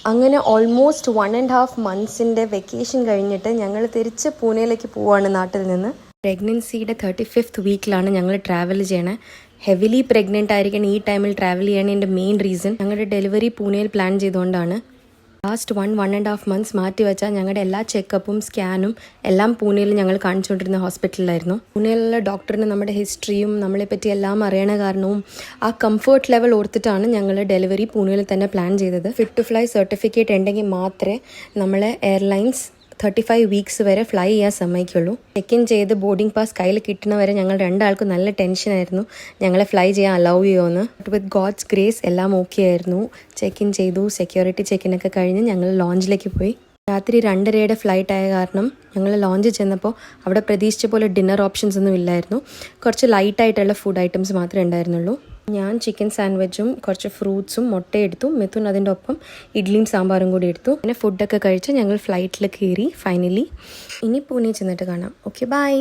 അങ്ങനെ almost 1.5 months vacation കഴിഞ്ഞിട്ട് ഞങ്ങൾ തിരിച്ച് പൂനെയിലേക്ക് പോവുകയാണ് നാട്ടിൽ നിന്ന്. പ്രഗ്നൻസിയുടെ 35th വീക്കിലാണ് ഞങ്ങൾ ട്രാവൽ ചെയ്യണേ. ഹെവിലി പ്രഗ്നൻ്റ് ആയിരിക്കണം ഈ ടൈമിൽ ട്രാവൽ ചെയ്യണതിൻ്റെ മെയിൻ റീസൺ ഞങ്ങളുടെ ഡെലിവറി പൂനെയിൽ പ്ലാൻ ചെയ്തുകൊണ്ടാണ്. ലാസ്റ്റ് 1.5 months മാറ്റി വെച്ചാൽ ഞങ്ങളുടെ എല്ലാ ചെക്കപ്പും സ്കാനും എല്ലാം പൂനെയിൽ ഞങ്ങൾ കാണിച്ചുകൊണ്ടിരുന്ന ഹോസ്പിറ്റലിലായിരുന്നു. പൂനെയിലുള്ള ഡോക്ടറിന് നമ്മുടെ ഹിസ്റ്ററിയും നമ്മളെപ്പറ്റി എല്ലാം അറിയണ കാരണവും ആ കംഫർട്ട് ലെവൽ ഓർത്തിട്ടാണ് ഞങ്ങൾ ഡെലിവറി പൂനെയിൽ തന്നെ പ്ലാൻ ചെയ്തത്. ഫിറ്റ് ടു ഫ്ലൈ സർട്ടിഫിക്കറ്റ് ഉണ്ടെങ്കിൽ മാത്രമേ നമ്മളെ എയർലൈൻസ് 35 weeks വരെ ഫ്ലൈ ചെയ്യാൻ സമ്മതിക്കുള്ളൂ. ചെക്ക് ഇൻ ചെയ്ത് ബോർഡിംഗ് പാസ് കയ്യിൽ കിട്ടുന്നവരെ ഞങ്ങൾ രണ്ടാൾക്കും നല്ല ടെൻഷനായിരുന്നു ഞങ്ങളെ ഫ്ലൈ ചെയ്യാൻ അലൗ ചെയ്യുമെന്ന്. ബട്ട് വിത്ത് ഗോഡ്സ് ഗ്രേസ് എല്ലാം ഓക്കെ ആയിരുന്നു. ചെക്ക് ഇൻ ചെയ്തു, സെക്യൂരിറ്റി ചെക്കിനൊക്കെ കഴിഞ്ഞ് ഞങ്ങൾ ലോഞ്ചിലേക്ക് പോയി. രാത്രി 2:30 ഫ്ലൈറ്റ് ആയ കാരണം ഞങ്ങൾ ലോഞ്ച് ചെന്നപ്പോൾ അവിടെ പ്രതീക്ഷിച്ച പോലെ ഡിന്നർ ഓപ്ഷൻസ് ഒന്നും ഇല്ലായിരുന്നു. കുറച്ച് ലൈറ്റായിട്ടുള്ള ഫുഡ് ഐറ്റംസ് മാത്രമേ ഉണ്ടായിരുന്നുള്ളൂ. ഞാൻ ചിക്കൻ സാൻഡ്വിച്ചും കുറച്ച് ഫ്രൂട്ട്സും മുട്ടയെടുത്തു. മിഥുൻ അതിൻ്റെ ഒപ്പം ഇഡ്ലിയും സാമ്പാറും കൂടി എടുത്തു. പിന്നെ ഫുഡൊക്കെ കഴിച്ച് ഞങ്ങൾ ഫ്ലൈറ്റിൽ കയറി ഫൈനലി. ഇനി പൂനെ ചെന്നിട്ട് കാണാം. Okay, by.